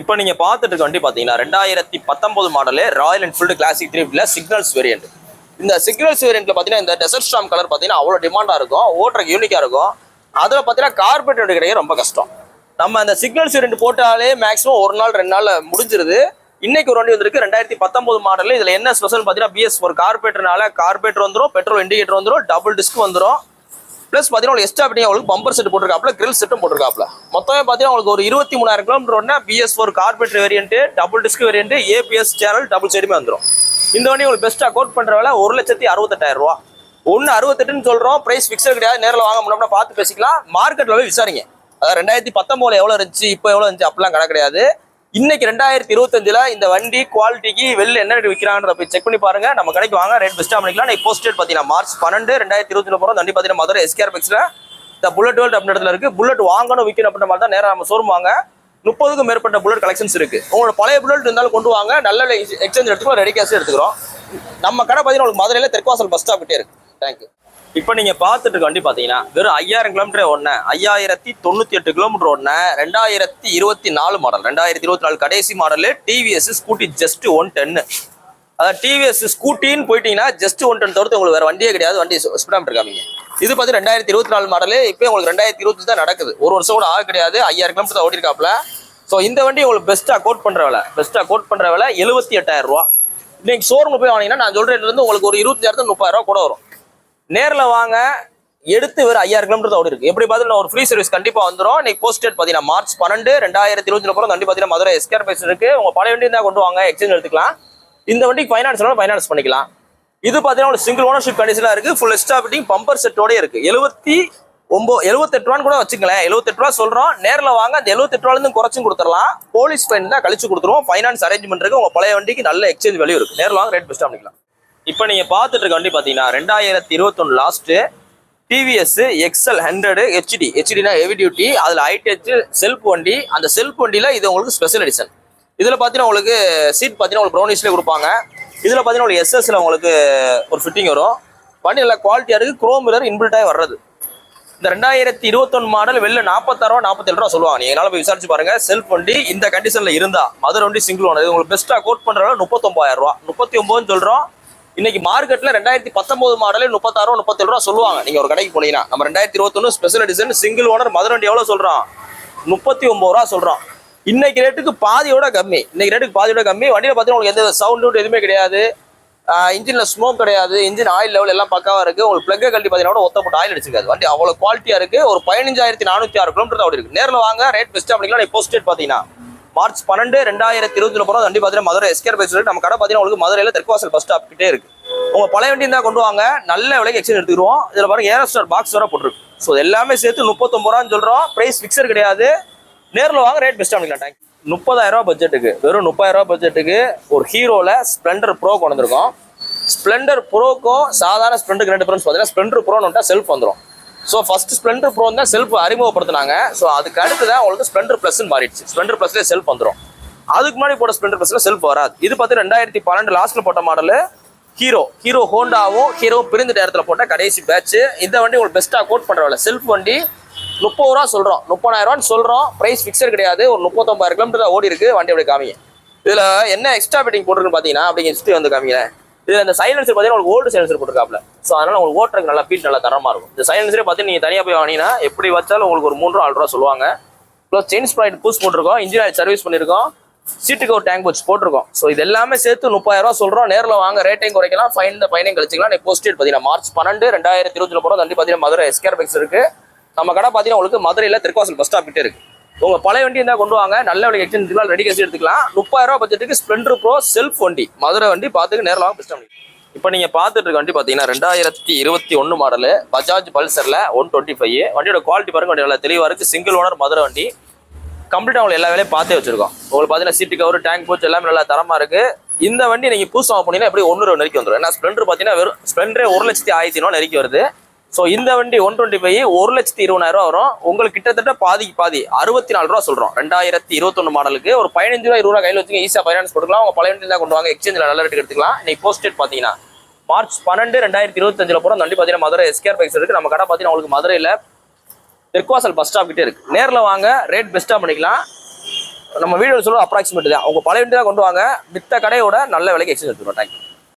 இப்போ நீங்க பார்த்துட்டு இருக்க வண்டி பாத்தீங்கன்னா 2019 model Royal Enfield classic 350 signals variant. இந்த சிக்னல்ஸ் வேரியன்ட்ல பாத்தீங்கன்னா இந்த டெசர்ட் ஸ்டார்ம் கலர் பாத்தீங்கன்னா அவ்வளவு டிமாண்டா இருக்கும், ஓட்டுறதுக்கு யூனிக்கா இருக்கும். அதுல பாத்தீங்கன்னா கார்பெட் வண்டி கிடைக்க ரொம்ப கஷ்டம். நம்ம அந்த சிக்னல்ஸ் வேரியன்ட் போட்டாலே மேக்ஸிமம் ஒரு நாள் 2 நாள்ல முடிஞ்சிருது. இன்னைக்கு ஒரு வண்டி வந்திருக்கு 2019 மாடல். இதுல என்ன ஸ்பெஷல் பாத்தீங்கன்னா BS4 கார்பெட்டர்னால கார்பெட்டர் வந்துடும், பெட்ரோல் இண்டிகேட்டர் வந்துடும், டபுள் டிஸ்க் வந்துடும். பிளஸ் பாத்தீங்கன்னா எக்ஸ்ட்ரா பிடிங்க உங்களுக்கு பம்பர் செட் போட்டிருக்காப்ல, கிரில் செட்டும் போட்டிருக்காப்ல. மொத்தமே பாத்தீங்கன்னா உங்களுக்கு ஒரு 23,000 கிலோமீட்டர் ஓடினா BS4 carburettor variant, double disc variant, ABS channel double சைடுமே வந்துடும். இந்த வண்டி உங்களுக்கு பெஸ்ட்டா கோட் பண்ற வேலை 1,68,000 ரூபா. 1,68,000 சொல்றோம், பிரைஸ் பிக்சர் கிடையாது. நேரில் வாங்க முடியும்னா பார்த்து பேசிக்கலாம். மார்க்கெட்ல போய் விசாரிங்க. அதாவது 2019 எவ்வளவு இருந்துச்சு, இப்போ எவ்வளவு இருந்துச்சு அப்படிலாம் கணக்கு கிடையாது. இன்னைக்கு 2025ல இந்த வண்டி குவாலிட்டிக்கு வெளில என்ன ரேட் விற்கிறாங்கன்றத போய் செக் பண்ணி பாருங்க. நம்ம கடைக்கு வாங்க, ரேட் பெஸ்ட்டாக பண்ணிக்கலாம். நான் போஸ்ட் டேட் பார்த்தீங்கன்னா March 12, 2020 போகிறோம். வண்டி பார்த்தீங்கன்னா மதுரை SKR பெக்ஸ்ல இந்த புல்லட் வேர்ல்ட் அப்படின்ற இடத்துல இருக்கு. புல்லட் வாங்கணும் விற்கணும் அப்படின்ற மாதிரி தான் நேரம் நம்ம ஷோரூம் வாங்க. 30க்கும் மேற்பட்ட புல்லட் கலெக்ஷன்ஸ் இருக்கு. உங்களோட பழைய புல்லட் இருந்தாலும் கொண்டு வாங்க, நல்ல எக்ஸ்சேஞ்ச் எடுத்துக்கிறோம், ரெடி கேஷ் எடுத்துக்கிறோம். நம்ம கடை பார்த்தீங்கன்னா உங்களுக்கு மதுரையில தெற்குவாசல் பஸ் ஸ்டாப் கிட்டே இருக்கு. தேங்க்யூ. இப்போ நீங்க பார்த்துட்டு இருக்க வண்டி பாத்தீங்கன்னா வெறும் 5,000 கிலோமீட்டர் ஓடின, 5,098 கிலோமீட்டர் ஓடின 2024 மாடல், 2024 கடைசி மாடல் டிவிஎஸ் ஸ்கூட்டி ஜஸ்ட் 110. அதாவது டிவிஎஸ் ஸ்கூட்டின்னு போயிட்டீங்கன்னா ஜஸ்ட் 110 தவிர்த்து உங்களுக்கு வேற வண்டியே கிடையாது. வண்டி ஸ்பீடாமீட்டர் காமிங்க. இது பார்த்து 2024 மாடல். இப்போ உங்களுக்கு 2020 தான் நடக்குது, ஒரு வருஷம் கூட ஆக கிடையாது. 5,000 கிலோமீட்டர் தான் ஓடி இருக்காப்ல. ஸோ இந்த வண்டி உங்களுக்கு பெஸ்ட்டாக கோட் பண்ற வேலை 78,000 ரூபா. இன்னைக்கு ஷோரூம் போய் வாங்கினீங்கன்னா நான் சொல்ற ரேட்ல இருந்து உங்களுக்கு ஒரு 25,000 30,000 ரூபா கூட வரும். நேரில் வாங்க, எடுத்து வேறு 5,000 கிலோமீட்டர் தான் ஓடி இருக்கு. எப்படி பார்த்தீங்கன்னா ஒரு ஃப்ரீ சர்வீஸ் கண்டிப்பாக வந்துடும். இன்னைக்கு போஸ்ட் டேட் பார்த்தீங்கன்னா March 12, 2020 போகிறோம். வண்டி பார்த்தீங்கன்னா மதுரை SKR பெக்ஸ் இருக்கு. உங்க பழைய வண்டி தான் கொண்டு வாங்க, எக்ஸ்சேஞ்ச் எடுத்துக்கலாம். இந்த வண்டிக்கு ஃபைனான்ஸ் பண்ணிக்கலாம். இது பார்த்தீங்கன்னா ஒரு சிங்கிள் ஓனர்ஷிப் கண்டிஷனாக இருக்கு. ஃபுல் எக்ஸ்ட்ரா ஃபிட்டிங் பம்பர் செட்டோட இருக்கு. 78 ரூபான்னு கூட வச்சுங்களேன். 78 ரூபா சொல்றோம். நேரில் வாங்க, அந்த 78 ரூபாயிலிருந்து குறைச்சும் கொடுத்துடலாம். போலீஸ் ஃபைன் தான் கழிச்சு கொடுத்துருவோம். ஃபைனான்ஸ் அரேஞ்ச்மெண்ட் இருக்கு. உங்க பழைய வண்டிக்கு நல்ல எக்ஸ்சேஞ்ச் வேல்யூ இருக்கு. நேரில் வாங்க, ரேட் பெஸ்ட்டாக பண்ணிக்கலாம். இப்போ நீங்க பார்த்துட்டு இருக்க வண்டி பார்த்தீங்கன்னா 2021 லாஸ்ட் டிவிஎஸ் XL 100 ஹெச்டினா ஹெவி டியூட்டி. அதில் ஹைடெச் செல்ஃப் வண்டி. அந்த செல்ஃப் வண்டியில் இது உங்களுக்கு ஸ்பெஷல் எடிஷன். இதில் பார்த்தீங்கன்னா உங்களுக்கு சீட் பார்த்தீங்கன்னா உங்களுக்கு ப்ரௌனிஷ்லேயே கொடுப்பாங்க. இதில் பார்த்தீங்கன்னா உங்களுக்கு SS உங்களுக்கு ஒரு ஃபிட்டிங் வரும். வண்டி நல்லா குவாலிட்டியாக இருக்குது. குரோம் மிரர் இன்பில்ட்டாக வர்றது. இந்த 2021 மாடல் வெளில 46 ரூபா 47 ரூபா சொல்லுவாங்க. நீங்க என்னால போய் விசாரிச்சு பாருங்க. செல்ஃப் வண்டி இந்த கண்டிஷன்ல இருந்தா மதுரை வண்டி சிங்கிள் ஓனர். இது உங்களுக்கு பெஸ்ட்டாக கோட் பண்ற 39,000 ரூபா. 39 சொல்றோம். இன்னைக்கு மார்க்கெட்ல 2019 மாடலே 36 ரூபா 37 ரூபா சொல்லுவாங்க. நீங்க ஒரு கடைக்கு போனீங்கன்னா நம்ம 2021 special edition single owner Madurai வண்டி எவ்வளவு சொல்றோம்? 39 ரூபா சொல்றோம். இன்னைக்கு ரேட்டுக்கு பாதியோட கம்மி. வண்டியில பார்த்தீங்கன்னா உங்களுக்கு எந்த சவுண்டு எதுவுமே கிடையாது. இன்ஜின்ல ஸ்மோக் கிடையாது. இன்ஜின் ஆயில் லெவல் எல்லாம் பக்காவா இருக்கு. உங்களுக்கு பிளக் கழட்டி பார்த்தீங்கன்னா ஒத்தப்பட்ட ஆயில் அடிச்சிருக்காது. வண்டி அவ்வளவு குவாலிட்டியா இருக்கு. ஒரு 15,406 கிலோமீட்டர் தான் ஓடி இருக்கு. நேரில் வாங்க, ரேட் பெஸ்ட்டாக பண்ணிக்கலாம். போஸ்ட் டேட் பார்த்தீங்கன்னா March 12, 2020 போகிறோம். வண்டி பார்த்தீங்கன்னா மதுரை SKR பெக்ஸ் இருக்கு. நம்ம கடை பார்த்தீங்கன்னா உங்களுக்கு மதுரையில தெற்குவாசல் பஸ் ஸ்டாப் கிட்டே இருக்கு. உங்க பழைய வண்டி தான் கொண்டு வாங்க, நல்ல விலைக்கு எக்ஸ்சேஞ்ச் எடுத்துருவோம். இதுல பாருங்க ஏரோஸ்டார் பாக்ஸ் வர போட்டுருக்கு. ஸோ எல்லாமே சேர்த்து 39 ரூபான்னு சொல்றோம். பிரைஸ் பிக்சர் கிடையாது. நேரில் வாங்க, ரேட் பெஸ்ட்டாக பண்ணிக்கலாம். தேங்க்யூ. 30,000 ரூபா பட்ஜெட்டுக்கு, வெறும் 30,000 ரூபா பட்ஜெட்டுக்கு ஒரு ஹீரோல ஸ்ப்ளெண்டர் ப்ரோ கொண்டு வந்திருக்கோம். ஸ்ப்ளெண்டர் ப்ரோக்கும் சாதாரண ஸ்ப்ளெண்டருக்கு 2 டிஃபரன்ஸ் பார்த்தீங்கன்னா ஸ்ப்ளெண்டர் ப்ரோன்னு வந்துட்டா செல்ஃப் வந்துடும். ஸோ ஃபர்ஸ்ட் ஸ்ப்ளெண்டர் ப்ரோ தான் செல்ஃப் அறிமுகப்படுத்தினாங்க. ஸோ அதுக்கு அடுத்து தான் உங்களுக்கு ஸ்ப்ளெண்டர் ப்ளஸ்ன்னு மாறிடுச்சு. ஸ்ப்ளெண்டர் ப்ளஸ்லேயே செல்ஃப் வந்துடும். அதுக்கு முன்னாடி போட்ட ஸ்ப்ளெண்டர் ப்ளஸ்ல செல்ஃப் வராது. இது பார்த்து 2012 லாஸ்ட்ல போட்ட மாடல் ஹீரோ ஹோண்டாவும் பிரிந்த நேரத்தில் போட்ட கடைசி பேட்ச். இந்த வண்டி உங்களுக்கு பெஸ்ட்டாக கோட் பண்றவங்க செல்ஃப் வண்டி 30 ரூபா சொல்றோம், 30,000 ரூபான்னு சொல்றோம். பிரைஸ் பிக்சர் கிடையாது. ஒரு 39,000 கிலோமீட்டர் ஓடி இருக்கு. வண்டி அப்படி காமிங்க. இதுல என்ன எக்ஸ்ட்ரா ஃபிட்டிங் போட்டுருக்குன்னு பாத்தீங்கன்னா அப்படிங்க ஹிஸ்ட்ரி வந்து காமிங்க. இது அந்த சைலன்சர் பார்த்தீங்கன்னா உங்களுக்கு ஓல்டு சைலன்சர் போட்டுருக்காப்ல. ஸோ அதனால உங்களுக்கு ஓட்டுறதுக்கு நல்லா ஃபீல் நல்லா தரமா இருக்கும். இந்த சைலன்சரே பார்த்து நீங்க தனியாக போய் வாங்கினீங்கன்னா எப்படி வச்சாலும் உங்களுக்கு ஒரு 3 ரூபா 4 ரூபா சொல்லுவாங்க. ப்ளஸ் செயின் ஸ்ப்ரைட் பூஸ் போட்டிருக்கோம், இன்ஜின் ஆயில் சர்வீஸ் பண்ணிருக்கோம், சீட்டுக்கு ஒரு டேங்க் போச்சு போட்டிருக்கோம். ஸோ இது எல்லாமே சேர்த்து 30,000 ரூபா சொல்றோம். நேரில் வாங்க, ரேட்டையும் குறைக்கலாம், ஃபைனையும் கழிச்சிக்கலாம். போஸ்ட் டேட் பார்த்தீங்கன்னா March 12, 2020 போகிறோம். வண்டி பார்த்தீங்கன்னா மதுரை SKR பெக்ஸ் இருக்கு. நம்ம கடை பார்த்தீங்கன்னா உங்களுக்கு மதுரையில் தெற்குவாசல் பஸ் ஸ்டாப் கிட்டே இருக்கு. உங்க பழைய வண்டி இருந்தால் கொண்டு வாங்க, நல்ல விலைக்கு எக்ஸ்சேஞ்ச் எடுத்துக்கலாம், ரெடி கேஷ் எடுத்துக்கலாம். 30,000 ரூபா பட்ஜெட்டுக்கு ஸ்ப்ளெண்டர் ப்ரோ செல்ஃப் வண்டி மதுரை வண்டி பார்த்துக்கு நேரில் வாங்க பெஸ்ட்டாக. இப்போ நீங்க பார்த்துட்டு இருக்க வண்டி பார்த்தீங்கன்னா 2021 மாடலு பஜாஜ் பல்சர்ல 125. வண்டியோட குவாலிட்டி பாருங்க, வண்டி நல்லா தெளிவாக இருக்கு. சிங்கிள் ஓனர் மதுரை வண்டி. கம்ப்ளீட்டாக உங்களுக்கு எல்லா வேலையும் பார்த்தே வச்சிருக்கோம். உங்களுக்கு பார்த்தீங்கன்னா சீட்டு கவர் டேங்க் போச்சு எல்லாமே நல்லா தரமா இருக்கு. இந்த வண்டி நீங்க புதுசாக போனீங்கன்னா எப்படி 1 நெருக்கி வந்துடும். ஏன்னா ஸ்ப்ளெண்டர் பார்த்தீங்கன்னா வெறும் ஸ்ப்ளெண்டரே 1,10,000 நெருக்கி வருது. ஸோ இந்த வண்டி 125 1,20,000 வரும். உங்களுக்கு கிட்டத்தட்ட பாதிக்கு பாதி 64 ரூபா சொல்றோம். 2021 மாடலுக்கு ஒரு 15 ரூபா 20 ரூபா கையில் வச்சுங்க, ஈஸியாக ஃபைனான்ஸ் போட்டுக்கலாம். உங்க பழைய வண்டி தான் கொண்டு வாங்க, எக்ஸ்சேஞ்சில் நல்ல ரேட்டுக்கு எடுத்துக்கலாம். இன்னைக்கு போஸ்ட் டேட் பார்த்தீங்கன்னா March 12, 2025 போகிறோம். வண்டி பார்த்தீங்கன்னா மதுரை SKR பெக்ஸ் இருக்கு. நம்ம கடை பார்த்தீங்கன்னா உங்களுக்கு மதுரையில் தெற்குவாசல் பஸ் ஸ்டாப் கிட்டே இருக்கு. நேரில் வாங்க, ரேட் பெஸ்ட்டாக பண்ணிக்கலாம். நம்ம வீடியோ சொல்ல அப்ராக்சிமேட் தான். உங்க பழைய வண்டி தான் கொண்டு வாங்க, மித்த கடையோட நல்ல விலைக்கு எக்ஸ்சேஞ்ச் எடுத்துருவோம். தேங்க்யூ.